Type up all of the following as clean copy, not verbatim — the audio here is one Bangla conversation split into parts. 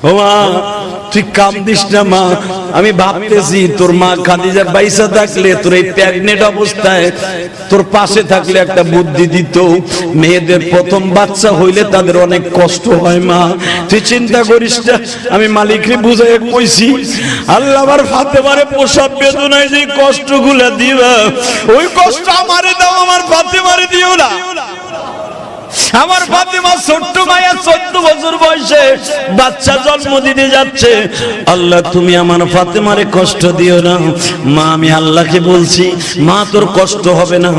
ও মা তুই কান্দিস না মা, আমি ভাবতেছি তোর মা খাদিজা বাইসা থাকলে তোর এই প্রেগনেন্ট অবস্থায় তোর পাশে থাকলে একটা বুদ্ধি দিত। মেয়েদের প্রথম বাচ্চা হইলে তাদের অনেক কষ্ট হয় মা, তুই চিন্তা করিস না। আমি মালিকরে বুঝাই কইছি, আল্লাহ আমার ফাতেমারে প্রসব বেদনায় যে কষ্টগুলা দিবা ওই কষ্ট আমারে দাও, আমার ফাতেমারে দিও না। আমার ফাতেমা ছোট্ট মায়া 14 বছর বয়সে বাচ্চা জন্ম দিতে যাচ্ছে। আল্লাহ তুমি আমার ফাতেমারে কষ্ট দিও না মা। আমি আল্লাহকে বলছি মা তোর কষ্ট হবে না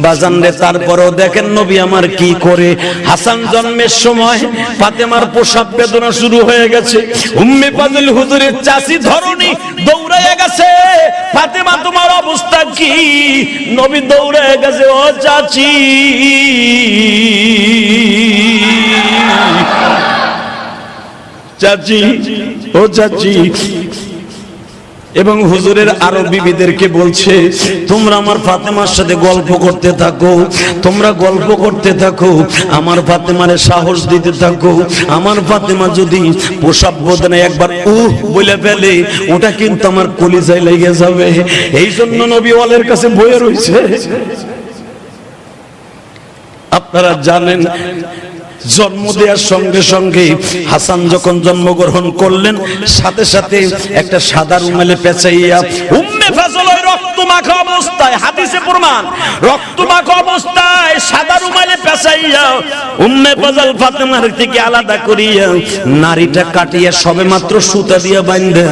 বাজান রে। তারপরেও দেখেন নবী আমার কি করে। হাসান জন্মের সময় ফাতেমার প্রসব বেদনা শুরু হয়ে গেছে। উম্মে ফাজল হুজুরের চাচি ধরনী দৌড়াইয়া গেছে, ফাতেমা তোমার অবস্থা কি? নবী দৌড়াইয়া গেছে, ও চাচি চাচি ও চাচি। এবং হুজুরের আরো বিবিদেরকে বলছে তোমরা আমার ফাতেমার সাথে গল্প করতে থাকো, তোমরা গল্প করতে থাকো, আমার ফাতেমারে সাহস দিতে থাকো। আমার ফাতেমা যদি প্রসব বেদনায় একবার বলে ফেলে ওটা কিন্তু আমার কলিজায় লেগে যাবে। এই জন্য নবী ওয়ালের কাছে বয়ে রয়েছে। আপনারা জানেন জন্ম দেওয়ার সঙ্গে সঙ্গে হাসান যখন জন্মগ্রহণ করলেন সাথে সাথে একটা সাদা রুমালে পেঁচাইয়া উম্মে ফাজল ওই রক্ত মাখা অবস্থায়, হাদিসে প্রমাণ, রক্ত মাখা অবস্থায় সাদা রুমালে পেঁচাইয়া উম্মে ফাজল ফাতেমার থেকে আলাদা করিয়া নারীটা কাটিয়া সবেমাত্র সুতা দিয়া বাঁধা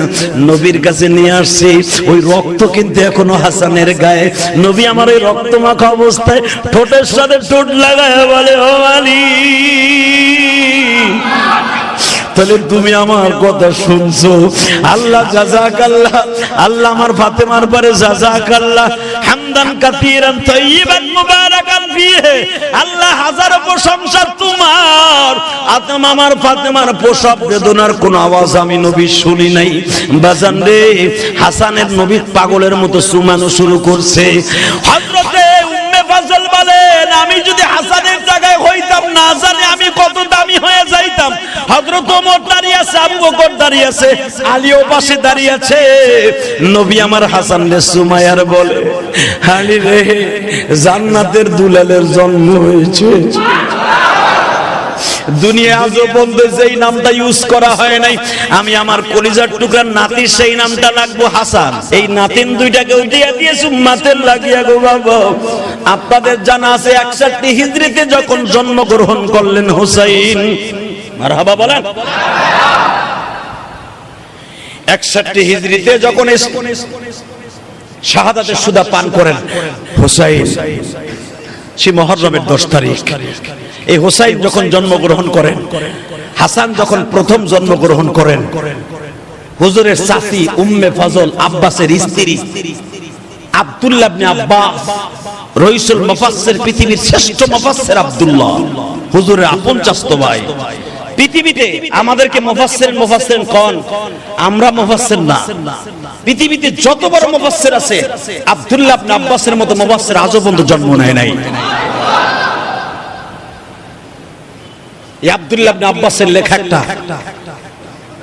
নবীর কাছে নিয়ে আসছে। ওই রক্ত কিন্তু এখনো হাসানের গায়ে। নবী আমার ওই রক্ত মাখা অবস্থায় ঠোঁটের সাথে ঠোঁট লাগায় বলে, ও আলী তাহলে তুমি আমার কথা শুনছো? আল্লাহ জাযাকাল্লাহ, আল্লাহ আমার ফাতেমার পরে জাযাকাল্লাহ হামদান কাসীরান তাইয়িবান মুবারাকান ফিহি। আল্লাহ হাজারো প্রশংসা তোমার। আমার ফাতেমার প্রসব বেদনার কোন আওয়াজ আমি নবী শুনি নাই। বাজান রে হাসানের নবী পাগলের মতো চুমানো শুরু করছে। হযরতে উম্মে ফাজল বলেন আমি যদি হাসানের জায়গায় হইতাম না জানি আমি কত দামি হয়ে যাইতাম। হযরত ওমর দাঁড়িয়ে আছে, আবু বকর দাঁড়িয়ে আছে, আলীও পাশে দাঁড়িয়ে আছে। নবী আমার হাসান রে সুমাইয়ার বলে, আলী রে জান্নাতের দুলালের জন্ম হয়েছে। দুনিয়া আজও বলতে যেই নামটা ইউজ করা হয় নাই, আমি আমার কলিজার টুকরার নাতির সেই নামটা লাগবো হাসান। এই নাতিন দুইটাকে উঠিয়ে দিয়েছি উম্মাতের লাগিয়া গো বাবা। আপনাদের জানা আছে 61 হিজরিতে যখন জন্মগ্রহণ করলেন হুসাইন, মারহাবা বলেন। 61 হিজরিতে যখন শাহাদাতের সুদা পান করেন হুসাইন, সে মুহররমের 10 তারিখ। এই হুসাইন যখন জন্মগ্রহণ করেন, হাসান যখন প্রথম জন্মগ্রহণ করেন, হুজুরের চাচি উম্মে ফাজল আব্বাসের স্ত্রী আব্দুল্লাহ ইবনে আব্বাস, রইসুল মুফাসসির, পৃথিবীর শ্রেষ্ঠ মুফাসসির আব্দুল্লাহ, হুজুরের আপন চাচতো ভাই। পৃথিবীতে আমাদেরকে মুফাসসির কোন? আমরা মুফাসসির না। পৃথিবীতে যত বড় মুফাসসির আছে আব্দুল্লাহ ইবনে আব্বাসের মতো মুফাসসির আজও পর্যন্ত জন্ম নেয় নাই। এই আব্দুল্লাহ ইবনে আব্বাসের লেখা একটা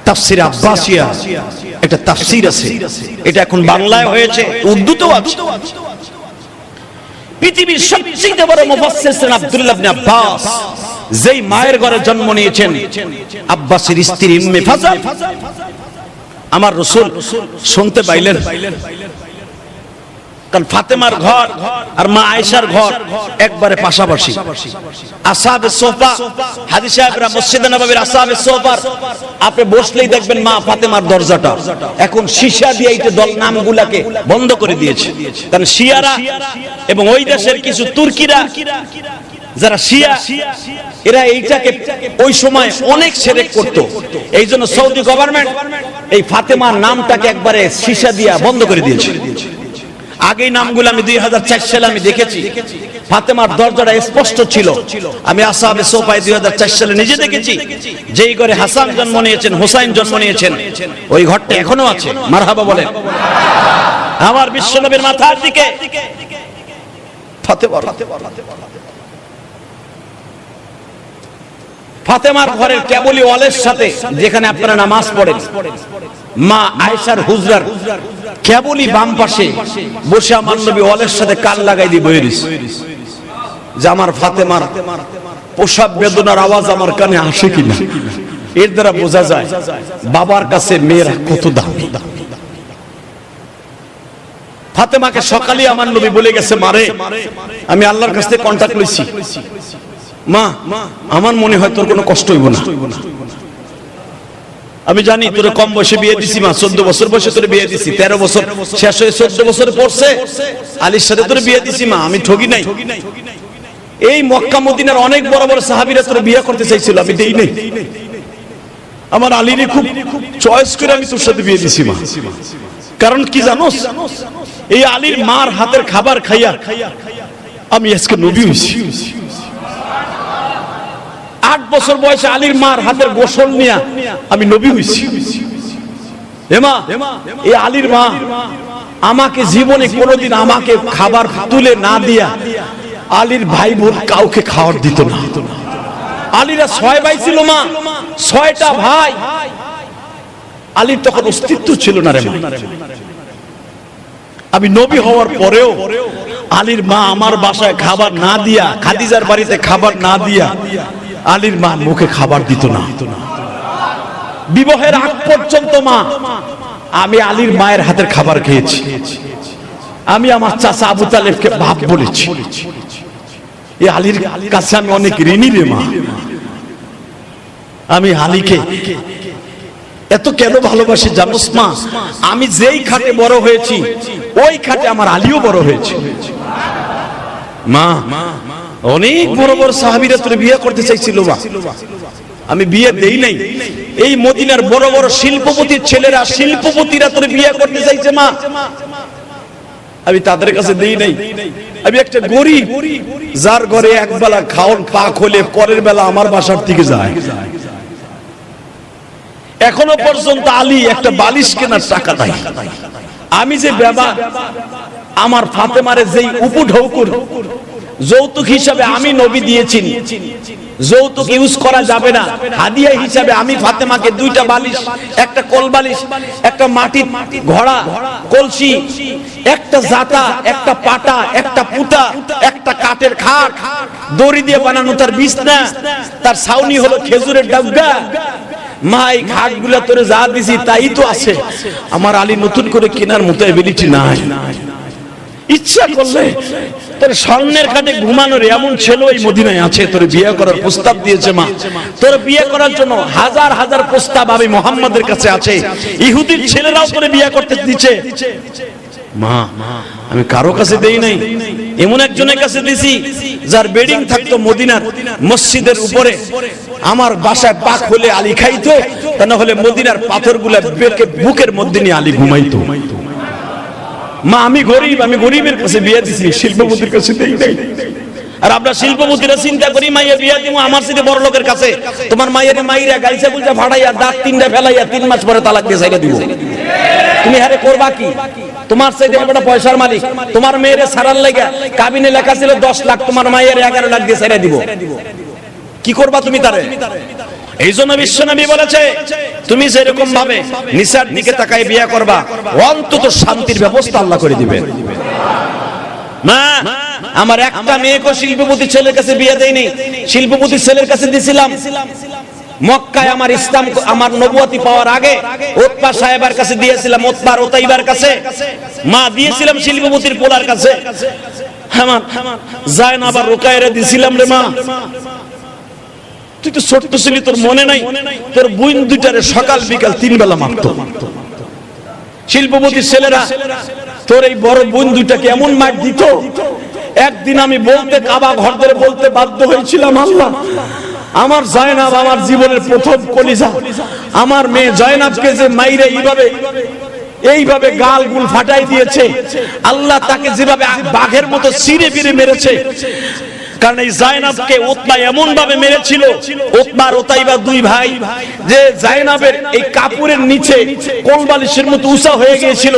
তাফসীর আব্বাসিয়া, একটা তাফসীর আছে, এটা এখন বাংলায় হয়েছে, উর্দুতেও আছে। পৃথিবীর সবচেয়ে বড় মুফাসসির ছিলেন আব্দুল্লাহ ইবনে আব্বাস, যেই মায়ের ঘরে জন্ম নিয়েছেন আব্বাসের স্ত্রী উম্মে ফাজল। আমার রাসূল শুনতে পাইলেন, কারণ ফাতেমার ঘর আর মা আয়েশার ঘর একবারে পাশাপাশি। আসহাবে সোফা, হাজী সাহেবরা মসজিদে নববীর আসহাবে সোফার আপনি বসলেই দেখবেন মা ফাতেমার দরজাটা এখন সীসা দিয়ে এইটা দল নামগুলাকে বন্ধ করে দিয়েছে। কারণ শিয়ারা এবং ওই দেশের কিছু তুর্কিরা যারা শিয়া, এরা এইটাকে ওই সময় অনেক শিরক করত। এই জন্য সৌদি গভর্নমেন্ট এই ফাতেমার নামটাকে একবারে সীসা দিয়া বন্ধ করে দিয়েছে। আগে নামগুলো আমি 2004 সালে আমি দেখেছি, ফাতেমার দরজাটা স্পষ্ট ছিল। আমি আসহাবে সোফায় 2004 সালে নিজে দেখেছি, যেই ঘরে হাসান জন্ম নিয়েছেন, হুসাইন জন্ম নিয়েছেন, ওই ঘরটা এখনো আছে। মারহাবা বলেন। আমার বিশ্বনবীর মাথার দিকে ফাতেমা ফাতেমার ঘরের কেবলি ওয়ালের সাথে যেখানে আপনারা নামাজ পড়েন, মা আয়েশার হুজরার কেবলি বাম পাশে বসে আমার নবী ওয়ালের সাথে কান লাগাই দিয়ে বসে রয়েছে যে আমার ফাতেমার প্রসব বেদনার আওয়াজ আমার কানে আসে কিনা। এর দ্বারা বোঝা যায় বাবার কাছে মেয়েরা কত দামি। ফাতেমাকে সকালে আমার নবী বলে গেছে, মারে আমি আল্লাহর কাছ থেকে কন্টাক্ট লইছি, মা আমার মনে হয় তোর কোনো কষ্ট হইব না। আমি জানি তোর কম বয়সে বিয়ে দিছি মা, 14 বছর বয়সে তোর বিয়ে দিছি, 13 বছর শেষ হয়ে 14 বছরে পড়ছে আলীর সাথে তোর বিয়ে দিছি মা, আমি ঠকি নাই। এই মক্কা মদিনার অনেক বড় বড় সাহাবীরা তোর বিয়ে করতে চাইছিল, আমি দেই নাই। আমার আলীরে খুব চয়েস করে আমি তোর সাথে বিয়ে দিছি মা। কারণ কি জানোস, এই আলীর মার হাতের খাবার খাইয়া আমি আজকে নবী হইছি। 8 বছর বয়সে আলীর মার হাতের গোসল নিয়া আমি নবী হইছি। হেমা এই আলীর মা আমাকে জীবনে কোনোদিন আমাকে খাবার তুলে না দিয়া আলীর ভাই বোন কাউকে খাওয়ার দিত না। আলীরা 6 ভাই ছিল মা, 6টা ভাই। আলীর তখন অস্তিত্ব ছিল না রে মা। আমি নবী হওয়ার পরেও আলীর মা আমার বাসায় খাবার না দিয়া, খাদিজার বাড়িতে খাবার না দিয়া আলীর মা মুখে খাবার দিত না। বিবাহের আগ পর্যন্ত মা আমি আলীর মায়ের হাতের খাবার খেয়েছি। আমি আমার চাচা আবু তালেবকে বাপ বলেছি। এই আলীর কাছে আমি অনেক ঋণী রে মা। আমি আলীকে এত কেন ভালোবাসি জানোস মা, আমি যেই খাটে বড় হয়েছি ওই খাটে আমার আলীও বড় হয়েছে মা। অনেক বড় বড় সাহাবীরা তোরে বিয়ে করতে চাইছিল মা, আমি বিয়ে দেই নাই। এই মদিনার বড় বড় শিল্পপতির ছেলেরা, শিল্পপতিরা তোরে বিয়ে করতে চাইছে মা, আমি তাদের কাছে দেই নাই। আমি একটা গরিব যার ঘরে একবেলা খাওন পাক হলে পরের বেলা আমার বাসার থেকে যায়। এখনো পর্যন্ত আলী একটা বালিশ কেনার টাকা নাই। আমি যে বাবা আমার ফাতেমারে যেই উপঢৌকুর যৌতুক হিসাবে আমি নবী দিয়েছি, যৌতুক ইউজ করা যাবে না, হাদিয়া হিসাবে আমি ফাতেমাকে 2টা বালিশ, একটা কোল বালিশ, একটা মাটির ঘোড়া কলসি, একটা জাতা, একটা পাটা, একটা পুতা, একটা কাঠের খাট, দড়ি দিয়ে বানানো তার বিছনা, তার ছাউনি হলো খেজুরের ডাব্বা। মা এই খাটগুলা তোরে যা দিছি তাই তো আছে, আমার আলী নতুন করে কেনার মতো এবিলিটি নাই। ইচ্ছা করলে তোর স্বর্ণের খাটে ঘুমানোর এমন ছেলে এই মদিনায় আছে, তোর বিয়ে করার প্রস্তাব দিয়েছে মা। তোর বিয়ে করার জন্য হাজার হাজার প্রস্তাব আমি মুহাম্মাদের কাছে আছে। ইহুদির ছেলেরাও তোরে বিয়ে করতে দিচ্ছে মা। আমি কারো কাছে দেই নাই, এমন একজনের কাছে দিছি যার বেডিং থাকতো মদিনার মসজিদের উপরে। আমার বাসায় পাক হলে আলী খাইতো, তা না হলে মদিনার পাথরগুলা বুকের মধ্যে নিয়ে আলী ঘুমাইতো মা। আমি গরিব, আমি গরিবের কাছে বিয়ে দিছি, শিল্পপতির কাছে দেই নাই। আর আমরা শিল্পপতিরা চিন্তা করি মাইয়া বিয়ে দিব আমার সাথে বড় লোকের কাছে। তোমার মাইয়ের মাইরা গাইছে বুঝা ফাড়াইয়া দাঁত 3টা ফেলাইয়া 3 মাস পরে তালাক দিয়ে ছাইড়া দিব। তুমি হারে করবা কি? তোমার চাইতে একটা পয়সার মালিক, তোমার মেয়েরে ছাড়ার লাগা কাবিনে লেখা ছিল 10 লাখ, তোমার মাইয়ের 11 লাখ দিয়ে ছাইড়া দিব। কি করবা তুমি তারে? এই জন্য বিশ্বনবী বলেছে তুমি যেরকম ভাবে নিসার দিকে তাকায় বিয়ে করবা, অন্তত শান্তির ব্যবস্থা আল্লাহ করে দিবেন। মা আমার একটা মেয়েকে শিল্পপতি ছেলের কাছে বিয়ে দেয়নি, শিল্পপতি ছেলের কাছে দিয়েছিলাম। মক্কায় আমার ইসলাম, আমার নবুয়তি পাওয়ার আগে উতবা সাহেবের কাছে দিয়েছিলাম, উতবা উতাইবার কাছে। মা দিয়েছিলাম শিল্পপতির পোলার কাছে। আমার জায়নাব আর রুকায়রা দিয়েছিলাম রে মা। তুই তো ছোট্ট ছিলি, তোর মনে নাই? তোর বোন 2টারে সকাল বিকাল 3 বেলা মারতো। শিল্পপতির ছেলেরা তোর এই বড় বোন 2টাকে এমন মার দিত, একদিন আমি বলতে কাবা ঘর ধরে বলতে বাধ্য হয়েছিলাম, আল্লাহ আমার জয়নাব আমার জীবনের প্রথম কলিজা, আমার মেয়ে জয়নাবকে যে মাইরে এইভাবে গাল গুল ফাটাই দিয়েছে, আল্লাহ তাকে যেভাবে বাঘের মতো ছিঁড়ে ফিরে মেরেছে। কারণ এই জায়নাবকে উতবা এমন ভাবে মেরেছিল, উতবা আর উতাইবা 2 ভাই, যে জায়নাবের এই কাপড়ের নিচে কোলবালিশের মতো উঁচা হয়ে গিয়েছিল।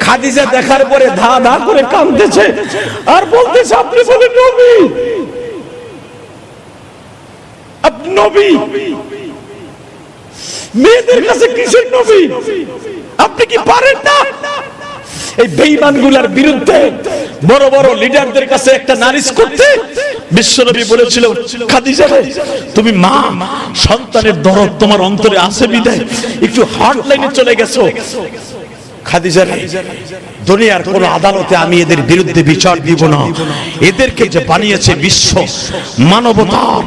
খাদিজা দেখার পরে ধা ধা করে কাঁদতেছে আর বলতেছে, আপনি বলেন নবী। আপনি নবী, মেয়েদের কাছে কিসের নবী? আপনি কি পারেন না এই বেঈমানগুলোর বিরুদ্ধে বড় বড় লিডারদের কাছে একটা নালিশ করতে? বিশ্বনবী বলেছিল, খাদিজা রে, তুমি মা, সন্তানের দরদ তোমার অন্তরে আছে বিদায় একটু হার্ড লাইনে চলে গেছো। খাদিজা রে, দুনিয়ার কোন আদালতে আমি এদের বিরুদ্ধে বিচার দিব না। এদেরকে যে বানিয়েছে বিশ্ব মানবতার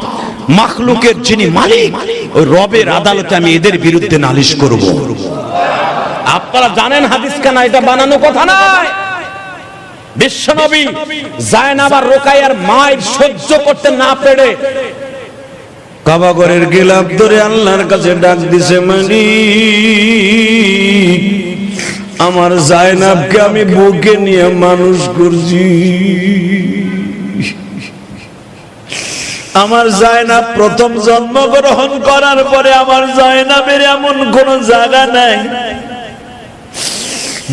মাখলুকের যিনি মালিক, ওই রবের আদালতে আমি এদের বিরুদ্ধে নালিশ করব। আপনারা জানেন হাদিস কানা, এটা বানানো কথা নয়। বিশ্বনবী যায়েনাব আর রোকাইয়ার মায়ের সহ্য করতে না পেরে কাবাগরের গিলাফ ধরে আল্লাহর কাছে ডাক দিছে, মালিক, আমার যায়েনাবকে আমি বুকে নিয়ে মানুষ করছি। আমার যায়েনাব প্রথম জন্মগ্রহণ করার পরে আমার যায়েনাবের এমন কোন জায়গা নাই,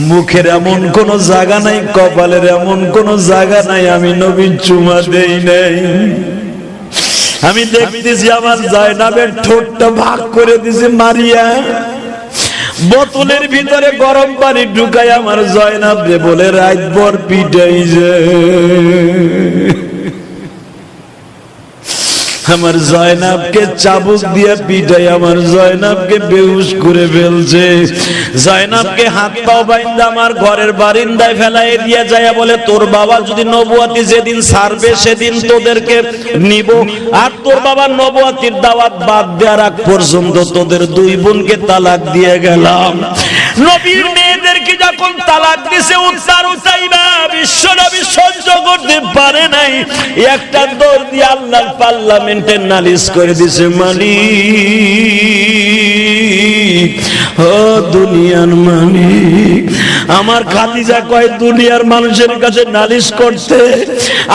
মুখের এমন কোন জায়গা নাই, কপালের এমন কোন জায়গা নাই আমি নবীর চুমা দেই নাই। আমি দেখতেছি আমার যায়েনাবের ঠোঁটটা ভাগ করে দিছে মারিয়া, বোতলের ভিতরে গরম পানি ঢুকাই আমার যায়েনাব রে বলে রাতভর পিটাইছে। আমার যায়েনাবকে চাবুক দিয়ে পিটাই আমার যায়েনাবকে বেহুশ করে ফেলছে। যায়েনাবকে হাত পাও বাইন্দা আমার ঘরের বারিন্দায় ফেলাই দিয়ে যায়, বলে তোর বাবা যদি নবুয়াতি যেদিন ছাড়বে সেদিন তোদেরকে নিব, আর তোর বাবার নবুয়াতির দাওয়াত বাদ দেওয়ার আগ পর্যন্ত তোদের দুই বোনকে তালাক দিয়ে গেলাম। নবীর মেয়েদেরকে যখন তালাক দিছে উচ্চাইবা, বিশ্বনবী সহ্য করতে পারে নাই, একটা দৌড় দিয়ে আল্লাহর পার্লামেন্টে নালিশ করে দিছে, মালিক, ও দুনিয়ার মালিক, আমার খাদিজা কয় দুনিয়ার মানুষের কাছে নালিশ করতে,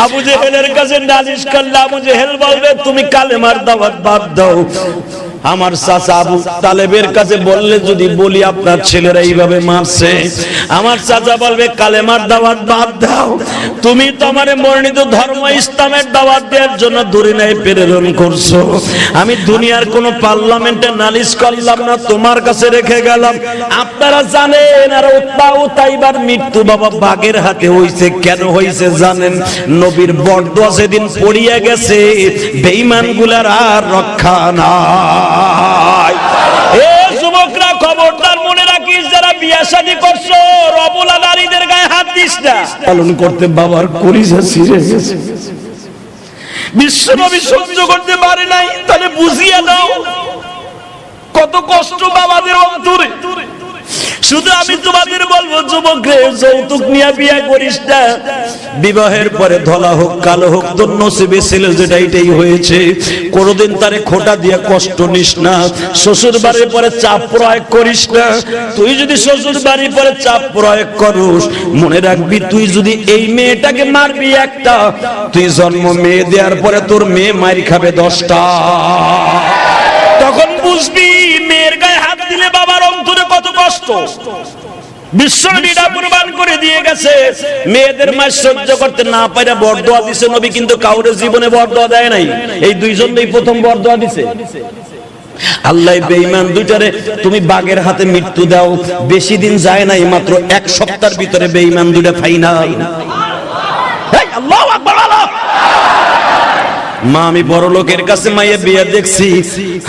আবু জেহেলের কাছে নালিশ করলে আবু জেহেল বলবে তুমি কালেমার দাওয়াত বাদ দাও। আমার চাচা আবু তালেবের কাছে বললে যদি বলি আপনার ছেলেরা এইভাবে মারছে, আমার চাচা বলবে কালেমার দাওয়াত বাদ দাও। তুমি তো আমারে মনোনীত ধর্ম ইসলামের দাওয়াত দেওয়ার জন্য দুনিয়ায় প্রেরণ করছো, আমি দুনিয়ার কোন পার্লামেন্টে নালিশ করলাম না, তোমার কাছে রেখে গেলাম। আপনারা জানেন আর উতবা উতাইবার মৃত্যু বাবা বাঘের হাতে হইছে, কেন হইছে জানেন? নবীর বরদোয়া সেদিন পড়িয়া গেছে, বেঈমানগুলার আর রক্ষা নাই। এ যুবকরা খবরদার মনে রাখিস, যারা বিয়া শাদী করছো রবুলা নারীদের গায়ে হাত দিস না। পালন করতে বাবার কলিজা ছিঁড়ে গেছে, বিশ্বনবী সহ্য করতে পারে নাই, তাহলে বুঝিয়ে দাও কত কষ্ট বাবাদের অন্তরে। শুধু আমি তোমাদের বলবো যুবকরে, যৌতুক নিয়ে বিয়ে করিস না। বিবাহের পরে ধলা হোক কালো হোক তোর নসিবে ছিল যেটা এটাই হয়েছে, কোনোদিন তারে খোটা দিয়ে কষ্ট নিস না। শ্বশুর বাড়ির পরে চাপ প্রয়োগ করিস না। তুই যদি শ্বশুর বাড়ির পরে চাপ প্রয়োগ করিস, মনে রাখবি তুই যদি এই মেয়েটাকে মারবি একটা, তুই জন্ম মেয়ে দেওয়ার পরে তোর মেয়ে মারি খাবে 10টা। তখন বুঝবি মেয়ের গায়ে হাত দিলে বাবার অন্তরে কত কষ্ট। বিশ্বনবীরা কুরবান করে দিয়ে গেছে, মেয়েদের মাস সহ্য করতে না পারে বরদোয়া দিছে নবী, কিন্তু কাউরে জীবনে বরদোয়া দেয় নাই। এই দুইজনই প্রথম বরদোয়া দিছে। আল্লাহ বেঈমান দুইটারে তুমি বাঘের হাতে মৃত্যু দাও, বেশি দিন যায় নাই, মাত্র 1 সপ্তাহের ভিতরে বেঈমান দুইটা ফাইনাল। আল্লাহু আকবার। মা, আমি বড় লোকের কাছে মাইয়া বিয়া দেখছি,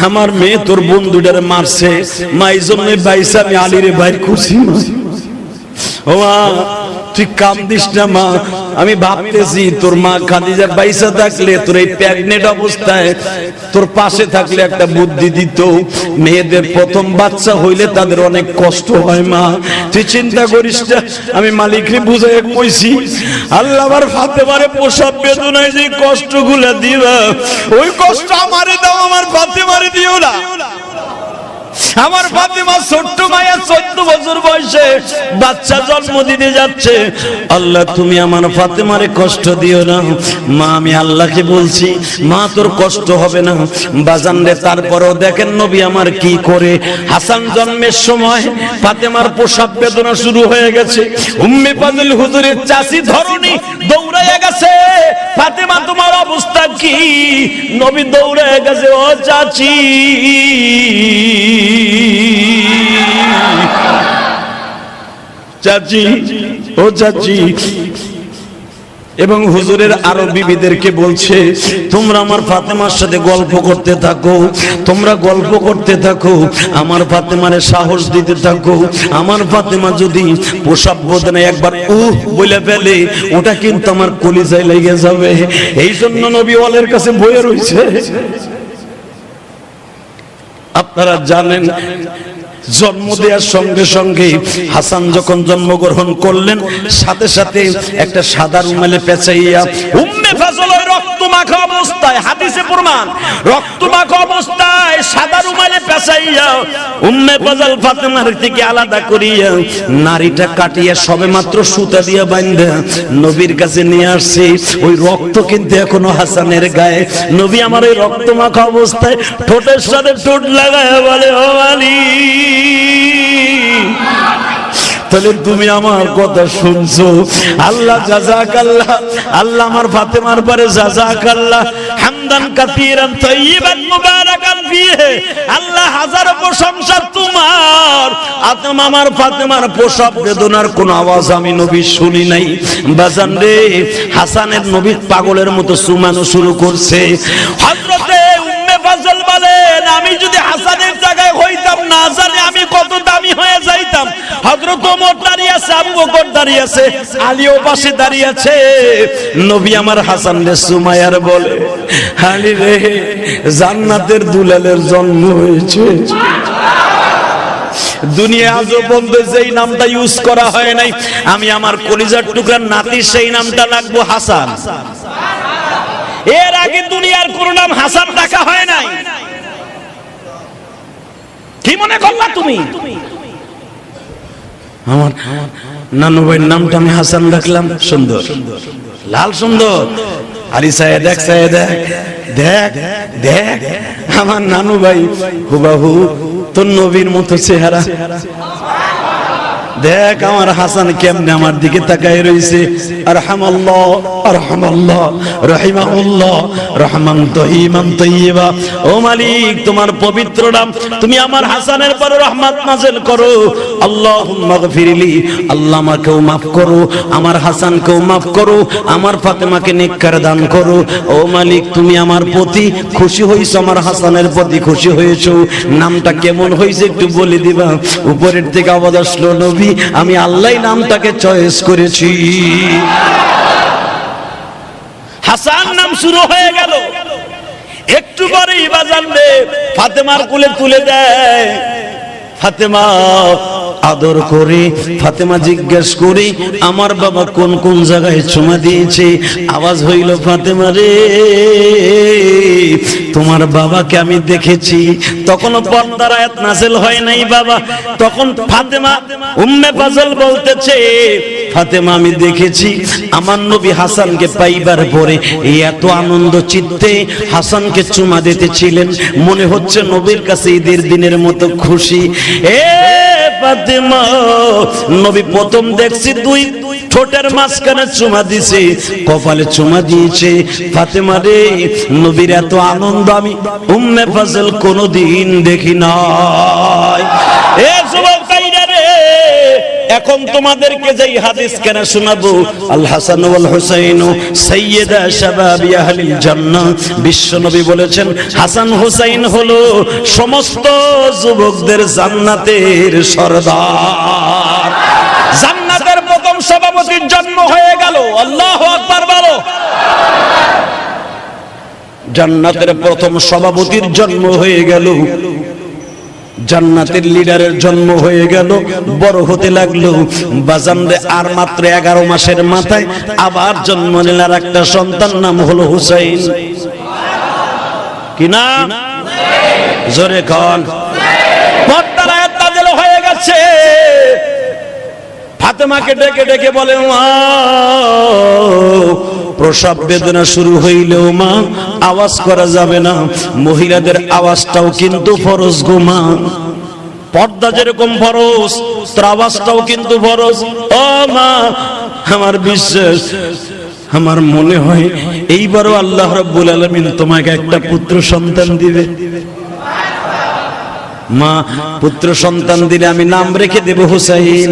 আমার মেয়ে তোর বন্ধুটারে মারছে, মা এই জন্যই বাইসা আমি আলীরে বাইর করছি। ও মা, তুই কান্দিস না মা, আমি ভাবতেছি তোর মা খাদিজা বাইসা থাকলে তোর এই প্রেগনেন্ট অবস্থায় তোর পাশে থাকলে একটা বুদ্ধি দিত। মেয়েদের প্রথম বাচ্চা হইলে তাদের অনেক কষ্ট হয় মা, তুই চিন্তা করিস না। আমি মালিকরে বুঝাই কইছি, আল্লাহ আমার ফাতেমারে প্রসব বেদনায় যে কষ্টগুলা দিবা, ওই কষ্ট আমারে দাও, আমার ফাতেমারে দিও না। আমার ফাতেমা ছোট্ট মায়া 14 বছর বয়সে বাচ্চা জন্ম দিতে যাচ্ছে। আল্লাহ তুমি আমার ফাতেমারে কষ্ট দিও না। মা আমি আল্লাহকে বলছি মা তোর কষ্ট হবে না বাজান রে। তারপরেও দেখেন নবী আমার কি করে। হাসান জন্মের সময় ফাতেমার প্রসব বেদনা শুরু হয়ে গেছে। উম্মে ফাজল হুজুরের চাচি ধরনী দৌড়াইয়া গেছে, ফাতেমা তোমার অবস্থা কি? নবী দৌড়াইয়া গেছে, ও চাচি চাচি ও চাচি। এবং হুজুরের আরো বিবিদেরকে বলছে তোমরা আমার ফাতেমার সাথে গল্প করতে থাকো, তোমরা গল্প করতে থাকো, আমার ফাতেমারে সাহস দিতে থাকো। আমার ফাতেমা যদি প্রসব বেদনায় একবার বলে ফেলে ওটা কিন্তু আমার কলিজায় লেগে যাবে। এই জন্য নবী ওয়ালের কাছে বয়ে রয়েছে। আপনারা জানেন জন্ম দেওয়ার সঙ্গে সঙ্গে হাসান যখন জন্মগ্রহণ করলেন সাথে সাথে একটা সাদা রুমালে পেঁচাইয়া উম্মে ফাজল ওই রক্তমাখা অবস্থায়, হাদিসে প্রমাণ, রক্তমাখা অবস্থায় সাদা রুমালে পেঁচাইয়া উম্মে ফাজল ফাতেমার থেকে আলাদা করিয়া নারীটা কাটিয়া সবেমাত্র সুতা দিয়া বাঁধা নবীর কাছে নিয়ে আসছে। ওই রক্ত কিন্তু এখনো হাসানের গায়ে। নবী আমার ওই রক্তমাখা অবস্থায় ঠোঁটের সাথে ঠোঁট লাগায় বলে, ও আলী তাহলে তুমি আমার কথা শুনছো? আল্লাহ জাযাকাল্লাহ, আল্লাহ আমার ফাতেমার পরে জাযাকাল্লাহ হামদান কাসীরান তাইয়িবান মুবারাকান ফিহি। আল্লাহ হাজারো প্রশংসা তোমার। আমার ফাতেমার প্রসব বেদনার কোন আওয়াজ আমি নবী শুনি নাই। বাজান রে হাসানের নবী পাগলের মতো সুমানো শুরু করছে। হযরতে উম্মে ফাজল বলেন আমি যদি হাসানের জায়গায় হইতাম না জানি আমি কত দামি হয়ে যাইতাম। হযরত ওমর দাঁড়িয়ে আছে, আবু বকর দাঁড়িয়ে আছে, আলীও পাশে দাঁড়িয়ে আছে। নবী আমার হাসান রে সুমাইয়ার বলে, আলী রে জান্নাতের দুলালের জন্ম হয়েছে। দুনিয়া আজও বলবে যেই নামটা ইউজ করা হয় নাই, আমি আমার কলিজার টুকরার নাতির সেই নামটা রাখবো হাসান। এর আগে দুনিয়ার কোন নাম হাসান রাখা হয় নাই। কি মনে করলা তুমি? আমার নানু ভাইয়ের নামটা আমি হাসান রাখলাম। সুন্দর, লাল সুন্দর। আলী সাহেব দেখ, সাহেব দেখ দেখ আমার নানু ভাই হুবাহু তোর নবীর মতো চেহারা। দেখ আমার হাসান কেমনে আমার দিকে তাকায় রইছে। আরহামাল্লাহ আরহামাল্লাহ রহিমাহুল্লাহ রহমান তহিমান তৈয়বা। ও মালিক তোমার পবিত্র নাম, তুমি আমার হাসানের পরে রহমত নাযিল করো। আল্লাহুম্মা গফিরলি, আল্লাহ আমাকেও মাফ করো, আমার হাসানকেও মাফ করো, আমার ফাতেমাকে নেককার দান করো। ও মালিক তুমি আমার প্রতি খুশি হইছো, আমার হাসানের প্রতি খুশি হয়েছো। নামটা কেমন হয়েছে একটু বলে দিবা। উপরের থেকে আওয়াজ আসলো, নবী আমি আল্লাহ নামটাকে চয়েস করেছি। হাসান নাম শুরু হয়ে গেল। একটু পরেই বাজান রে ফাতেমার কোলে তুলে দেয়। ফাতেমা আদর করে, ফাতেমা জিজ্ঞেস করে আমার বাবা কোন কোন জায়গায় চুমা দিয়েছে। আওয়াজ হইল, ফাতেমা রে তোমার বাবাকে আমি দেখেছি। তখন পর্দার আয়াত নাযিল হয় নাই বাবা। তখন ফাতেমা উম্মে ফাজল বলতেছে, ফাতেমা আমি দেখেছি আমার নবী হাসানকে পাইবার পরে এত আনন্দ চিত্তে হাসানকে চুমা দিতেছিলেন, মনে হচ্ছে নবীর কাছে ঈদের দিনের মতো খুশি। এ ফাতেমা নবী প্রথম দেখছি দুই ঠোঁটের মাঝখানে চুমা দিছে, কপালে চুমা দিয়েছে। ফাতেমা রে নবীর এত আনন্দ আমি উম্মে ফাজল কোনদিন দেখি নাই। এ যুবক ভাইরা রে এখন তোমাদেরকে যেই হাদিস কেন শোনাবো, আল হাসান ওয়াল হুসাইন সাইয়্যিদা শাবাবি আহলিল জান্নাহ। বিশ্ব নবী বলেছেন হাসান হুসাইন হলো সমস্ত যুবকদের জান্নাতের সরদার। জান্নাতের প্রথম সভাপতির জন্ম হয়ে গেল। আল্লাহু আকবার বলো। জান্নাতের প্রথম সভাপতির জন্ম হয়ে গেল, জান্নাতের লিডারের জন্ম হয়ে গেল, বড় হতে লাগলো। বাজানরে আর মাত্র 11 মাসের মাথায় আবার জন্ম নিল আর একটা সন্তান, নাম হলো হুসাইন। কি নাম? জোরে কন। ফাতেমাকে ডেকে ডেকে বলে, মা প্রসব বেদনা শুরু হইলেও মা আওয়াজ করা যাবে না, মহিলাদের আওয়াজটাও কিন্তু ফরজ গো মা, পর্দা যেরকম ফরজ তোর আওয়াজটাও কিন্তু ফরজ। ও মা, আমার বিশ্বাস, আমার মনে হয় এইবারও আল্লাহ রাব্বুল আলামিন তোমাকে একটা পুত্র সন্তান দিবে। মা, পুত্র সন্তান দিলে আমি নাম রেখে দেব হুসাইন।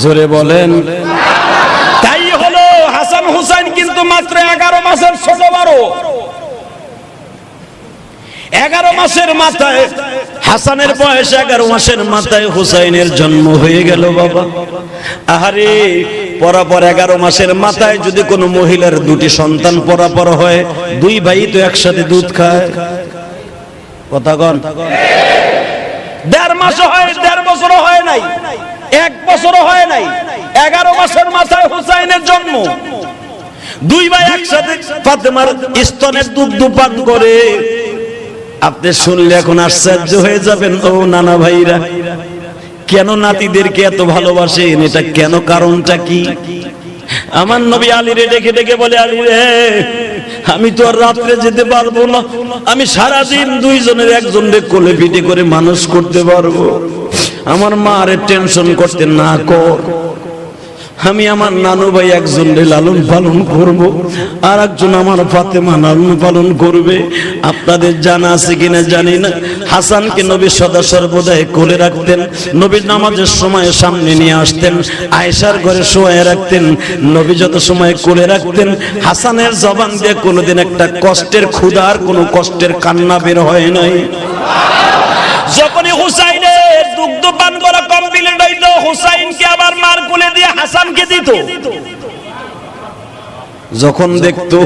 জোরে বলেন। তাই হলো, হাসান হুসাইন কিন্তু মাত্র 11 মাসের ছোট বড়। 11 মাসের মাথায় হাসানের বয়স, 11 মাসের মাথায় হুসাইনের জন্ম হয়ে গেল বাবা। আহারে, পরাপর 11 মাসের মাথায় যদি কোনো মহিলার দুটি সন্তান পরাপর হয়, দুই ভাই তো একসাথে দুধ খায়। কথা কন। 1.5 মাস হয়, 1.5 বছর হয় নাই, 1 বছর হয় নাই, 11 মাসের মাথায় হুসাইনের জন্ম। দুই ভাই একসাথে ফাতেমার স্তনের দুধ পান করে। আপনি শুনলে এখন আশ্চর্য হয়ে যাবেন, ও নানা ভাইরা, কেন নাতিদেরকে এত ভালোবাসেন? এটা কেন, কারণটা কি? আমার নবী আলী রে ডেকে ডেকে বলে, আলী রে, আমি তো আর রাত্রে যেতে পারবো না, আমি সারাদিন দুইজনের একজনের কোলে পিঠে করে মানুষ করতে পারবো। আমার মা রে টেনশন করতে না কর, আমি আমার নানু ভাই একজনকে লালন পালন করব, আর একজন আমার ফাতেমা লালন পালন করবে। আপনাদের জানা আছে কিনা জানি না, হাসানকে নবী সদা সর্বদাই কোলে রাখতেন। নবী নামাজের সময় সামনে নিয়ে আসতেন, আয়েশার ঘরে শোয়ায় রাখতেন। নবী যত সময় কোলে রাখতেন, হাসানের জবান দিয়ে কোনোদিন একটা কষ্টের ক্ষুধার কোনো কষ্টের কান্না বের হয় নাই। যখনই হুসাইনের দুগ্ধ পান করা কমপ্লিট হইতো, হুসাইনকে আবার মার কোলে দিয়ে হাসানকে দিত। যখন দেখতো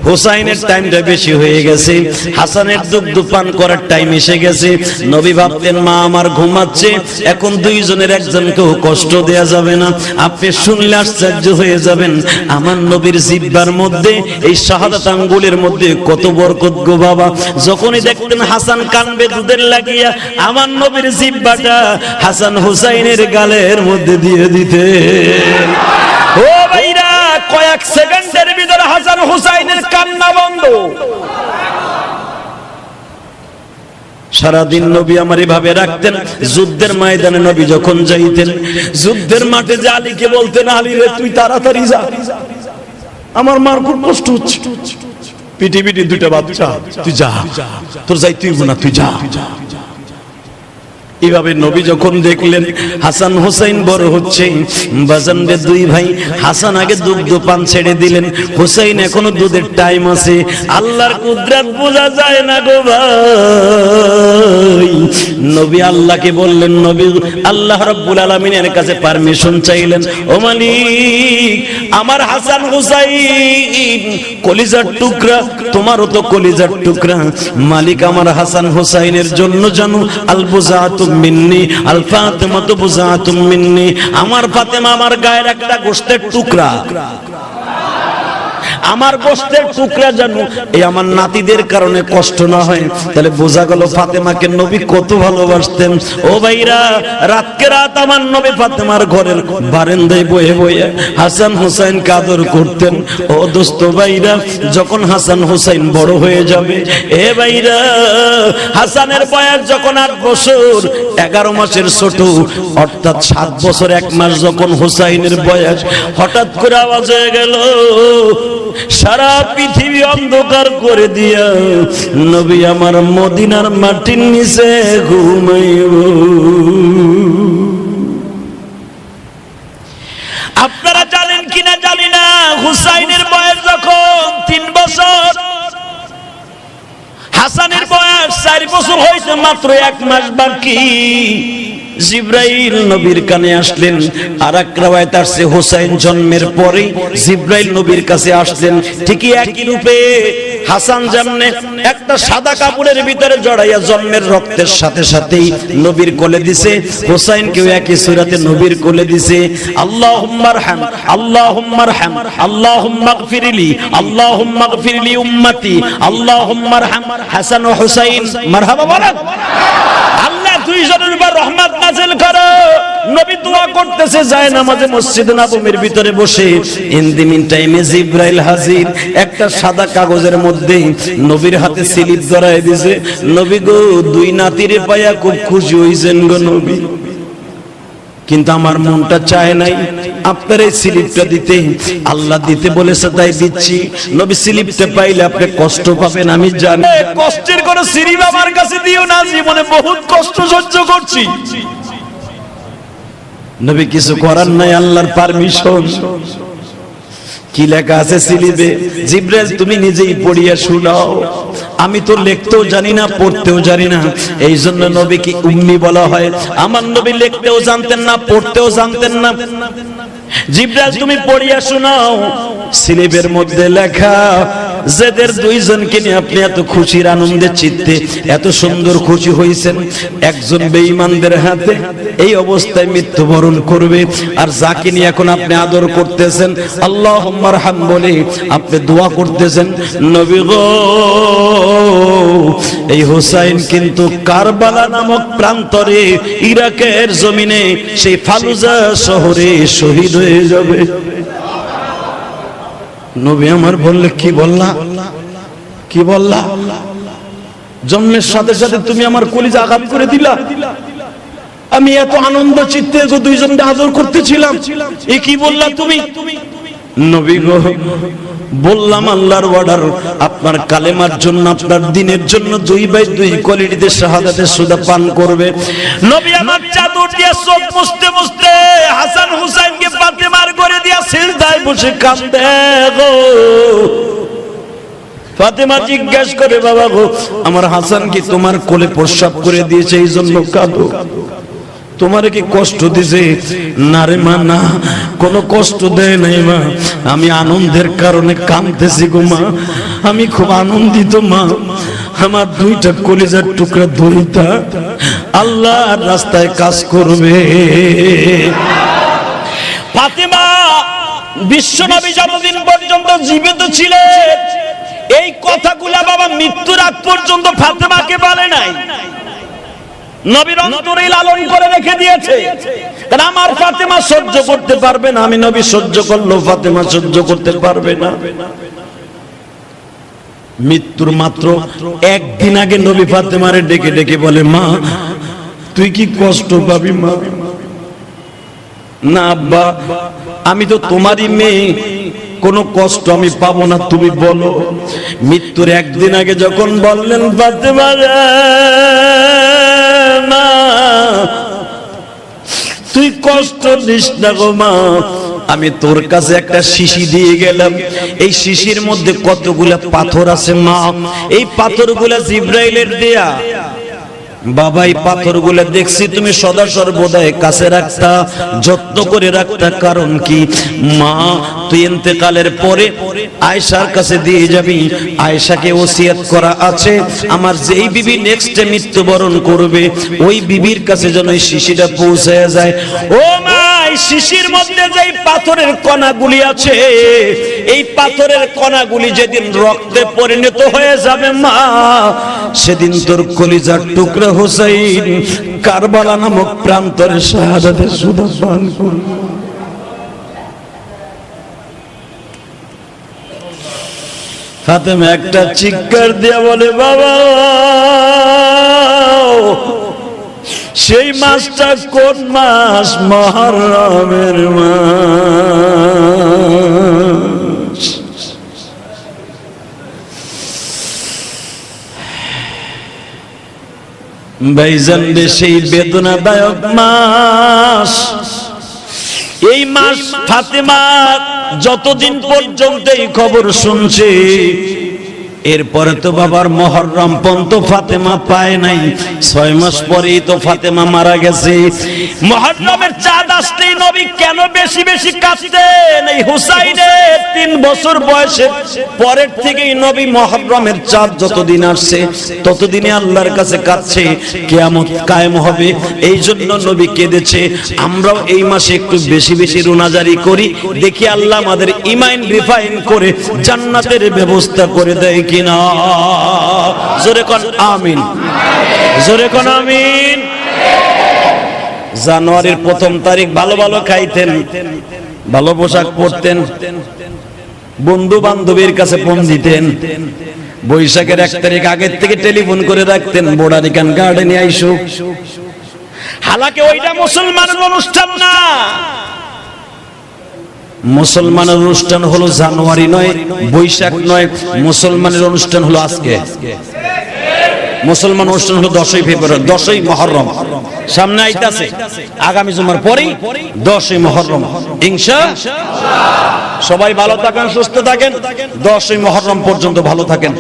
হুসাইনের টাইমটা বেশি হয়ে গেছে, হাসানের দুগ্ধ পান করার টাইম এসে গেছে, নবী ভাবতেন মা আমার ঘুমাচ্ছে, এখন দুইজনের একজনকেও কষ্ট দেয়া যাবে না। আপনি শুনলে আশ্চর্য হয়ে যাবেন, আমার নবীর জিহ্বার মধ্যে, এই শাহাদাত আঙ্গুলের মধ্যে কত বরকত গো বাবা। যখনই দেখতেন হাসান কানবে দুধের লাগিয়া, আমার নবীর জিহ্বাটা হাসান হুসাইনের গালের মধ্যে দিয়ে দিতেন। ও ভাইরা, কয়েক সেকেন্ডের ভিতরে হাসান হুসাইনের কান্না বন্ধ। সারাদিন নবী আমার এভাবে রাখতেন। যুদ্ধের ময়দানে নবী যখন যাইতেন, যুদ্ধের মাঠে যে আলীকে বলতেন, আলী রে তুই তাড়াতাড়ি যা, আমার মার খুব কষ্ট হচ্ছে, পিটি পিটি দুইটা বাচ্চা, তুই যা, তোর যাই তুই না, তুই যা। এইভাবে নবী যখন দেখলেন হাসান হুসাইন বড় হচ্ছে, বাজানদের দুই ভাই, হাসান আগে দুগ্ধ পান ছেড়ে দিলেন, হুসাইন এখনো দুধের টাইম আছে। আল্লাহর কুদরত বোঝা যায় না গো ভাই। নবী আল্লাহকে বললেন, নবী আল্লাহ রাব্বুল আলামিনের কাছে পারমিশন চাইলেন, ও মালিক, আমার হাসান হুসাইন কলিজার টুকরা, তোমারও তো কলিজার টুকরা, মালিক আমার হাসান হুসাইনের জন্য জানো আলবুজাত মিন্নি আল ফাতেমা তো বুজাতুম মিন্নি, আমার ফাতেমা আমার গায়ের একটা গোশতের টুকরা, আমার গোশতের টুকরা জানো, এই আমার নাতিদের কারণে কষ্ট না হয়। তাহলে বোঝা গেল ফাতেমাকে নবী কত ভালোবাসতেন। ও ভাইরা, রাতকে রাত আমার নবী ফাতেমার ঘরের বারান্দায় বয়ে বয়ে হাসান হুসাইনকে আদর করতেন। ও দোস্ত ভাইরা, যখন হাসান হুসাইন বড় হয়ে যাবে, এ ভাইরা, হাসানের বয়স যখন 8 বছর 11 মাসের ছোট, অর্থাৎ 7 বছর 1 মাস যখন হুসাইনের বয়স, হঠাৎ করে আওয়াজ হয়ে গেল, সারা পৃথিবী অন্ধকার করে দিয়া নবী আমার মদিনার মাটির নিচে ঘুমাইব। আপনারা জানেন কিনা জানি না, হুসাইনের বয়স যখন 3 বছর, হাসানের বয়স 4 বছর হয়েছে, মাত্র 1 মাস বাকি। জিব্রাইল নবীর কানে আসলেন। আর এক রাওয়ায়াত আছে হুসাইন জন্মের পরে জিব্রাইল নবীর কাছে আসলেন, ঠিকই একই রূপে হাসান যেমনে একটা সাদা কাপড়ের ভিতরে জড়াইয়া জন্মের রক্তের সাথে সাথেই নবীর কোলে দিছে, হুসাইনকেও একই সূরাতে নবীর কোলে দিছে। আল্লাহুম্মা আরহাম, আল্লাহুম্মা আরহাম, আল্লাহুম্মা গফিরলি, আল্লাহুম্মা গফিরলি উম্মতি, আল্লাহুম্মা আরহাম হাসান ও হুসাইন। মারহাবা বলেন। আল্লাহ দুইজনের উপর রহমত নাযিল করো। নবী দোয়া করতেন, করতেছে যায় নামাজে মসজিদে নববীর ভিতরে বসে। ইন দি মিন টাইমে জিবরাইল হাজির, একটা সাদা কাগজের মধ্যে নবীর হাতে স্লিপ ধরায় দিয়েছে। নবী গো, দুই নাতিরে পাইয়া খুব খুশি হইছেন গো নবী, কিন্তু আমার মনটা চায় নাই আপনার এই স্লিপটা দিতে। আল্লাহ দিতে বলেছে তাই দিচ্ছি। নবী স্লিপটা পাইলে আপনি কষ্ট পাবেন আমি জানি, কষ্টের কোনো স্লিপ আমার কাছে দিও না, জীবনে বহুত কষ্ট সহ্য করছি। নবী কিছু করার নাই, আল্লাহর পারমিশন। কি লেখা আছে স্লিপে? জিবরাইল তুমি নিজেই পড়িয়া শোনাও, আমি তো লিখতেও জানি না পড়তেও জানি না, এই জন্য নবীকে উম্মি বলা হয়। আমার নবী লিখতেও জানতেন না, পড়তেও জানতেন না। জিবরাইল তুমি পড়িয়া শোনাও। স্লিপের মধ্যে লেখা, যাদের দুইজনকে নিয়ে আপনি এত খুশির আনন্দের চিত্তে এত সুন্দর খুশি হয়েছেন, একজন বেঈমানদের হাতে এই অবস্থায় মৃত্যুবরণ করবে, আর যাকে নিয়ে এখন আপনি আদর করতেছেন আল্লাহুম্মা আরহাম বলে আপনি দোয়া করতেছেন, নবী গো এই হুসাইন কিন্তু কারবালা নামক প্রান্তরে ইরাকের জমিনে সেই ফালুজা শহরে শহীদ হয়ে যাবে। নবী আমার বললে, কি বললা, কি বললা? জন্মের সাথে সাথে তুমি আমার কলিজা আঘাত করে দিলা। আমি এত আনন্দ চিত্তে দুইজনকে আদর করতেছিলাম, এ কি বললা তুমি? নবী গো বললাম আল্লাহর অর্ডার, আপনার কালেমার জন্য, আপনার দ্বীনের জন্য দুই ভাই দুই কোয়ালিটিতে শাহাদাতের সুদা পান করবে। নবী আমার চাদর দিয়ে চোখ মুছতে মুছতে হাসান হুসাইনকে ফাতেমার করে দিয়া সিজদায় বসে কাঁদে গো। ফাতেমা জিজ্ঞাসা করে, বাবা গো আমার হাসান কি তোমার কোলে প্রস্রাব করে দিয়েছে এই জন্য কাঁদো? তোমারে কি কষ্ট দিছে? না রে মা, না, কোনো কষ্ট দেয় নাই মা, আমি আনন্দের কারণে কাঁদতেছি গো মা, আমি খুব আনন্দিত মা। আমার দুইটা কলিজার টুকরা দুইটা আল্লাহর রাস্তায় কাজ করবে। ফাতেমা বিশ্বনবী যতদিন পর্যন্ত জীবিত ছিলেন এই কথাগুলা বাবা মৃত্যুর আগ পর্যন্ত ফাতেমাকে বলে নাই, নবীর অন্তরে লালন করে রেখে দিয়েছে। কারণ আমার ফাতেমা সহ্য করতে পারবে না, আমি নবী সহ্য করলেও ফাতেমা সহ্য করতে পারবে না। মৃত্যুর মাত্র একদিন আগে নবী ফাতেমারে ডেকে ডেকে বলে, মা তুই কি কষ্ট পাবি মা? না আব্বা, আমি তো তোমারই মেয়ে, কোনো কষ্ট আমি পাবো না, তুমি বলো। মৃত্যুর একদিন আগে যখন বললেন, ফাতেমা না তুই কষ্ট নিস না গো মা, আমি তোর কাছে একটা শিশি দিয়ে গেলাম, এই শিশির মধ্যে কতগুলা পাথর আছে মা, এই পাথরগুলা জিবরাইলের দেয়া। বাবা এই পাথরগুলো দেখছি তুমি সদা সর্বদাই কাছে রাখতা, যত্ন করে রাখতা, কারণ কি মা তুই ইন্তেকালের পরে আয়েশার কাছে দিয়ে যাবি, আয়েশাকে ওসিয়ত করা আছে আমার যেই বিবি নেক্সটে মৃত্যুবরণ করবে ওই বিবির কাছে যেন এই শিশিটা পৌঁছে যায়। ও মা এই শিশির মধ্যে যেই পাথরের কণাগুলি আছে, এই পাথরের কণাগুলি যেদিন রক্তে পরিণত হয়ে যাবে মা, সেদিন তোর কলিজার টুকরা হুসাইন কারবালা নামক প্রান্তরে শাহাদাতের সুধা পান করবে। ফাতেমা একটা চিৎকার দিয়ে বলে, বাবা সেই মাসটা কোন মাস? মুহররমের মাস। ভাইজান সেই বেদনাদায়ক মাস, এই মাস ফাতেমা যতদিন পর্যন্ত এই খবর শুনছে, এরপরে তো বাবার মুহররম পর্যন্ত ফাতেমা পায় নাই, 6 মাস পরেই তো ফাতেমা মারা গেছে। মুহররমের চাঁদ আসতেই নবী কেন বেশি বেশি কাঁদতেন? এই হুসাইনের 3 বছর বয়সে পরের থেকেই নবী মুহররমের চাঁদ যতদিন আসছে ততদিনে আল্লাহর কাছে কাঁদছে, কিয়ামত কায়েম হবে, এই জন্য নবী কেঁদেছে। আমরাও এই মাসে একটু বেশি বেশি রোনাজারি করি, দেখি আল্লাহ আমাদের ঈমান রিফাইন করে জান্নাতের ব্যবস্থা করে দেয় কিনা। জোরে কোন আমিন, জোরে কোন আমিন। জানুয়ারির প্রথম তারিখ ভালো ভালো খাইতেন, ভালো পোশাক পরতেন, বন্ধু বান্ধবীর কাছে ফোন দিতেন, বৈশাখের 1 তারিখ আগের থেকে টেলিফোন করে রাখতেন বোটানিক্যাল গার্ডেনে আইসো। হালাকে ওইটা মুসলমানের অনুষ্ঠান না। মুসলমানের অনুষ্ঠান হলো জানুয়ারি নয়, বৈশাখ নয়, মুসলমানের অনুষ্ঠান হলো আজকে। মুসলমান অনুষ্ঠান হলো 10ই ফেব্রুয়ারি, 10ই মুহররম সামনে আইতাছে, আগামী জুমার পরেই 10ই মুহররম ইনশাআল্লাহ। সবাই ভালো থাকেন, সুস্থ থাকেন, 10ই মুহররম পর্যন্ত ভালো থাকেন।